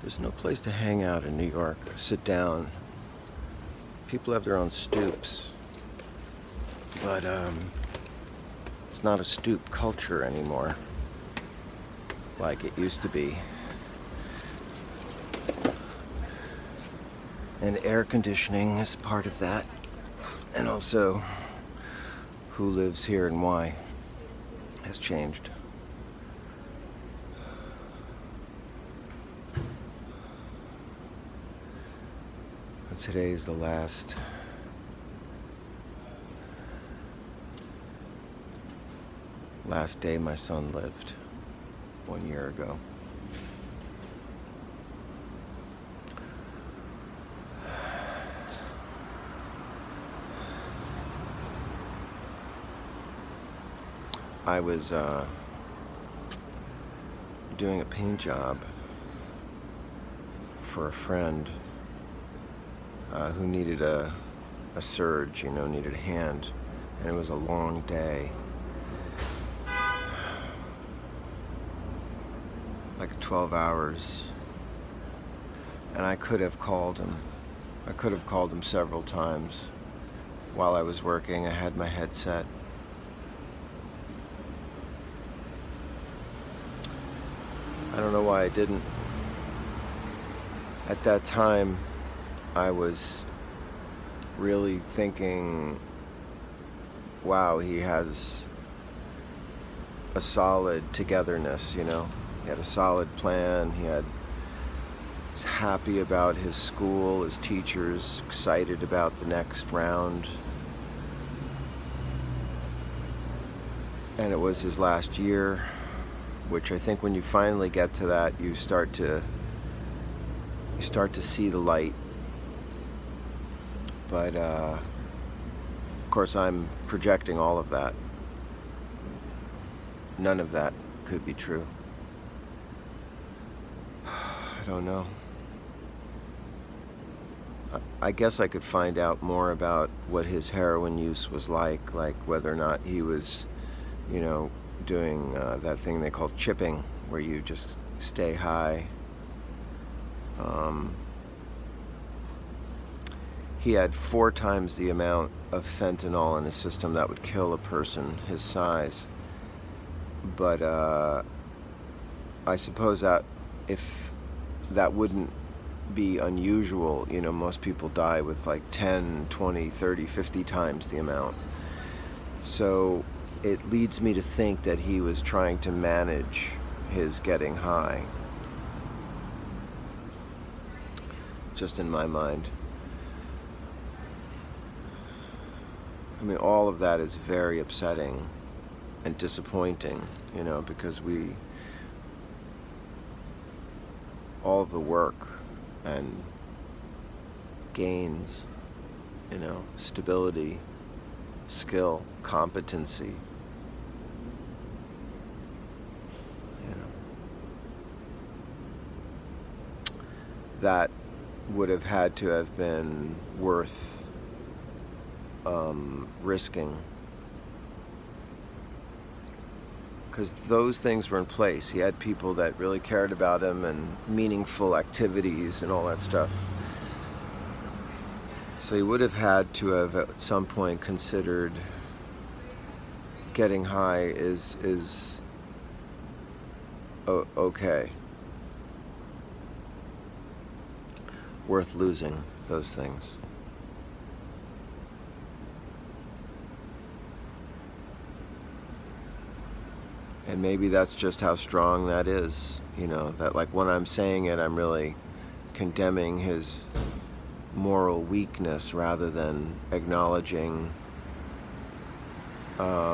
There's no place to hang out in New York or sit down. People have their own stoops. But it's not a stoop culture anymore like it used to be. And air conditioning is part of that. And also who lives here and why has changed. And today is the last day my son lived 1 year ago. I was doing a paint job for a friend who needed a surge, needed a hand, and it was a long day. Like 12 hours. And I could have called him. I could have called him several times while I was working. I had my headset. I don't know why I didn't. At that time, I was really thinking, wow, he has a solid togetherness, He had a solid plan. He was happy about his school, his teachers, excited about the next round. And it was his last year, which I think when you finally get to that, you start to see the light. But of course, I'm projecting all of that. None of that could be true. I don't know. I guess I could find out more about what his heroin use was like whether or not he was, doing that thing they call chipping, where you just stay high. He had 4 times the amount of fentanyl in his system that would kill a person his size. But I suppose that if that wouldn't be unusual, most people die with like 10, 20, 30, 50 times the amount. So it leads me to think that he was trying to manage his getting high. Just in my mind. I mean, all of that is very upsetting and disappointing, because all of the work and gains, stability, skill, competency, that would have had to have been worth risking, because those things were in place. He had people that really cared about him and meaningful activities and all that stuff. So he would have had to have at some point considered getting high is okay. Worth losing those things. And maybe that's just how strong that is, that like when I'm saying it, I'm really condemning his moral weakness rather than acknowledging a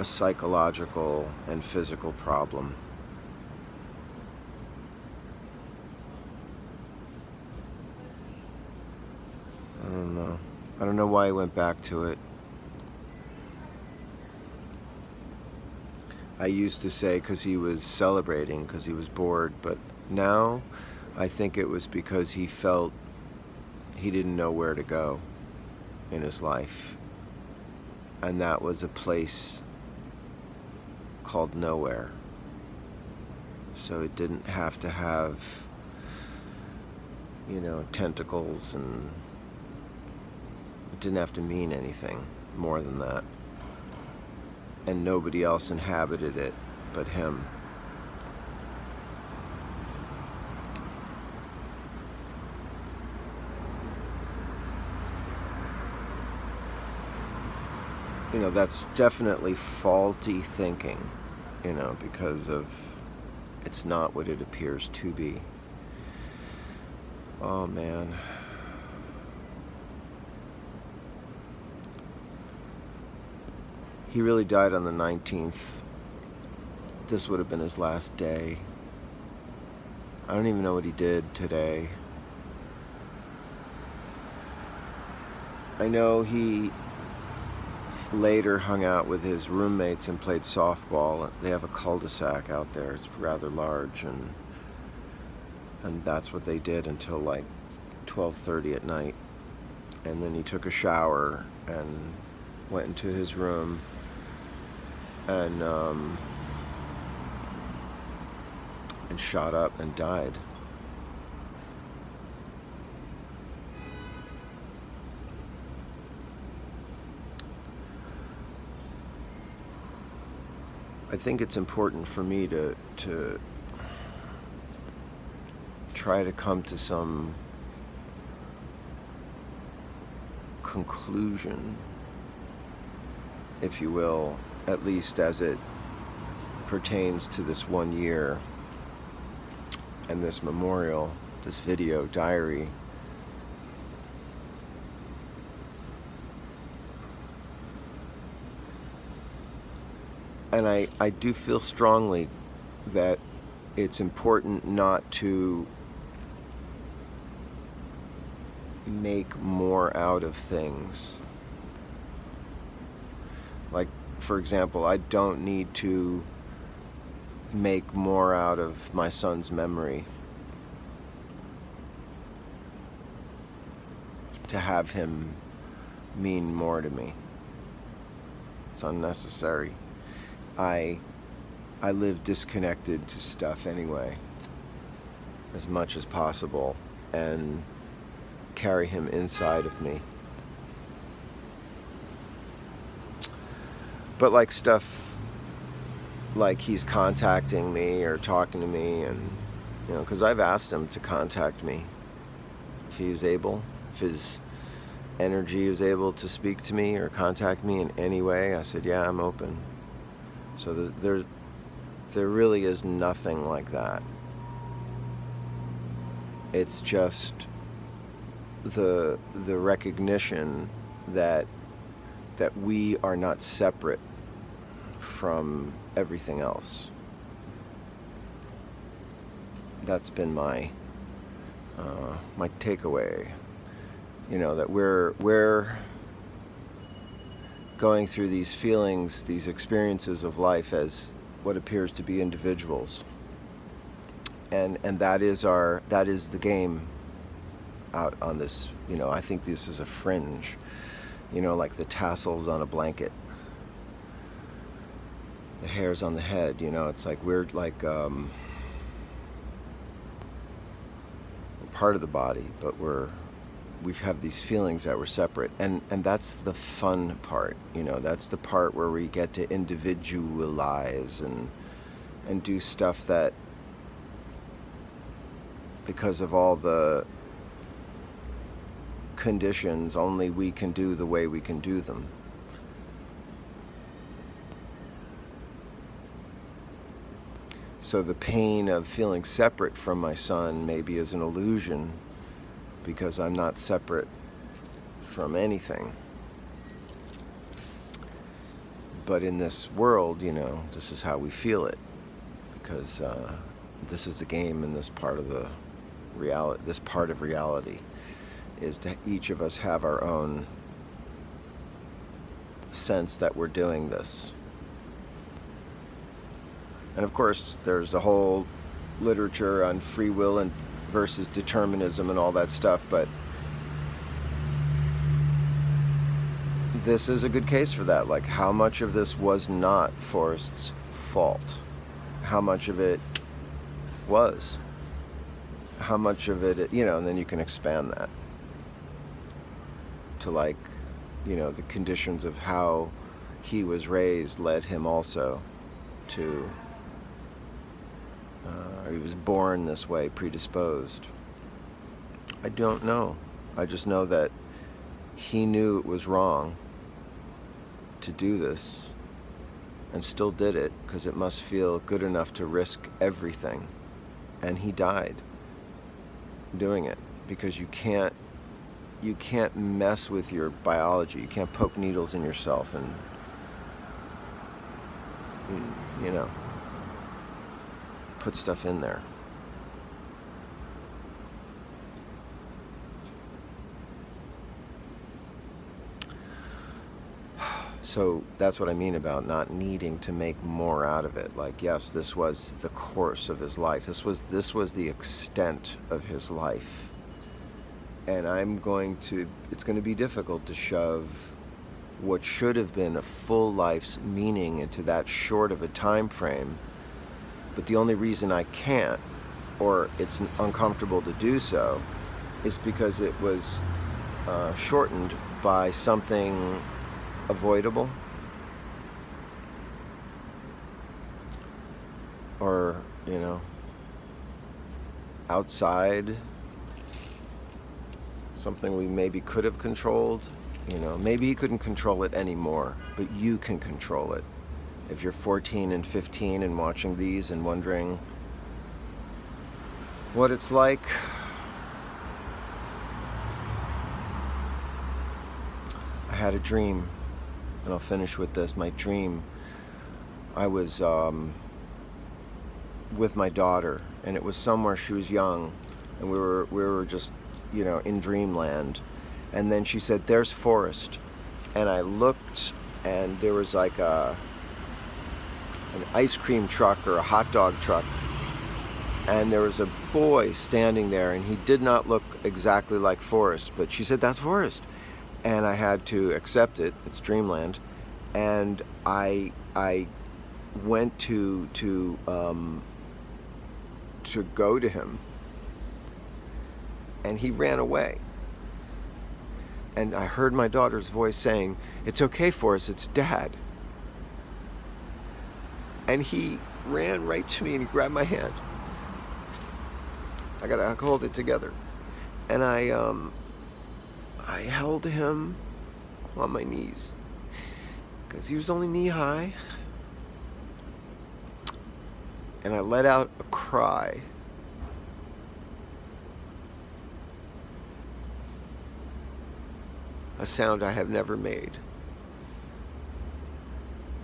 psychological and physical problem. I don't know. I don't know why he went back to it. I used to say because he was celebrating, because he was bored, but now I think it was because he felt he didn't know where to go in his life. And that was a place called nowhere. so it didn't have to have, you know, tentacles, and it didn't have to mean anything more than that. And nobody else inhabited it but him. You know, that's definitely faulty thinking, you know, because of it's not what it appears to be. Oh man. He really died on the 19th. This would have been his last day. I don't even know what he did today. I know he later hung out with his roommates and played softball. They have a cul-de-sac out there. It's rather large, and that's what they did until like 12:30 at night. And then he took a shower and went into his room and shot up and died. I think it's important for me to try to come to some conclusion, if you will, at least as it pertains to this 1 year and this memorial, this video diary. And I do feel strongly that it's important not to make more out of things. Like, for example, I don't need to make more out of my son's memory to have him mean more to me. It's unnecessary. I live disconnected to stuff anyway, as much as possible, and carry him inside of me. But like stuff like he's contacting me or talking to me, and you know, because I've asked him to contact me if he's able, if his energy is able to speak to me or contact me in any way. I said, yeah, I'm open. So there really is nothing like that. It's just the recognition that we are not separate from everything else. That's been my takeaway. You know, that we're going through these feelings, these experiences of life as what appears to be individuals, and that is the game out on this. You know, I think this is a fringe, you know, like the tassels on a blanket, the hairs on the head. You know, it's like we're like part of the body, but we have these feelings that we're separate, and that's the fun part. You know, that's the part where we get to individualize and do stuff that, because of all the conditions, only we can do the way we can do them. So the pain of feeling separate from my son maybe is an illusion, because I'm not separate from anything. But in this world, you know, this is how we feel it, because this is the game, and this part of the reality, this part of reality, is to each of us have our own sense that we're doing this. And of course, there's a whole literature on free will and versus determinism and all that stuff, but this is a good case for that. Like, how much of this was not Forrest's fault? How much of it was. How much of it, and then you can expand that to, like, the conditions of how he was raised led him also to, he was born this way, predisposed. I don't know. I just know that he knew it was wrong to do this and still did it because it must feel good enough to risk everything. And he died doing it because you can't mess with your biology. You can't poke needles in yourself and put stuff in there. So that's what I mean about not needing to make more out of it. Like, yes, this was the course of his life. This was the extent of his life. And it's going to be difficult to shove what should have been a full life's meaning into that short of a time frame. But the only reason I can't, or it's uncomfortable to do so, is because it was shortened by something avoidable, or outside, something we maybe could have controlled. Maybe you couldn't control it anymore, but you can control it. If you're 14 and 15 and watching these and wondering what it's like, I had a dream. And I'll finish with this. My dream, I was with my daughter, and it was somewhere, she was young, and we were just, in dreamland. And then she said, "There's forest." And I looked, and there was like an ice cream truck or a hot dog truck. And there was a boy standing there, and he did not look exactly like Forrest, but she said, "That's Forrest." And I had to accept it. It's dreamland. And I went to go to him, and he ran away. And I heard my daughter's voice saying, "It's okay, Forrest, it's Dad." And he ran right to me and he grabbed my hand. I gotta hold it together. And I held him on my knees because he was only knee high. And I let out a cry. A sound I have never made.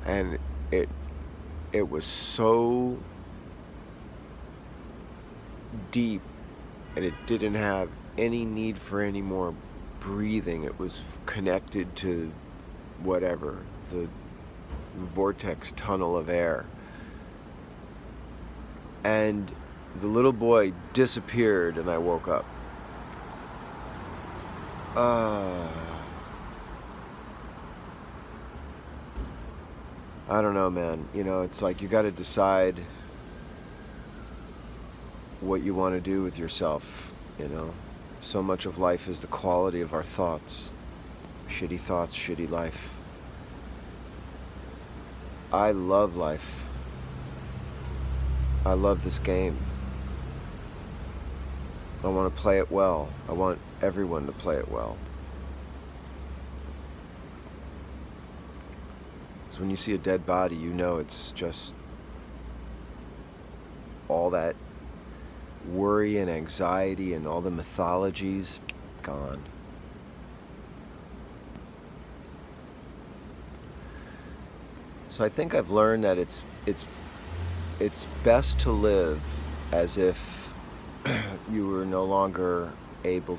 And it was so deep, and it didn't have any need for any more breathing. It was connected to whatever, the vortex tunnel of air. And the little boy disappeared, and I woke up. I don't know, man. It's like you got to decide what you want to do with yourself, So much of life is the quality of our thoughts. Shitty thoughts, shitty life. I love life. I love this game. I want to play it well. I want everyone to play it well. So when you see a dead body, it's just all that worry and anxiety and all the mythologies gone. So I think I've learned that it's best to live as if you were no longer able,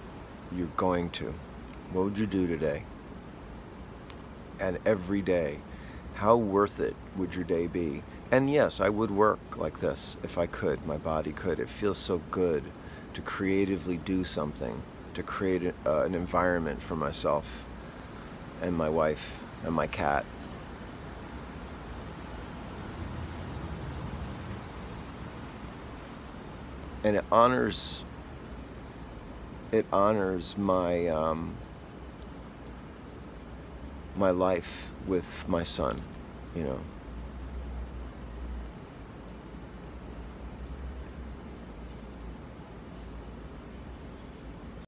you're going to. What would you do today? And every day, how worth it would your day be? And yes, I would work like this if I could, my body could. It feels so good to creatively do something, to create an environment for myself and my wife and my cat. and it honors my my life with my son, you know.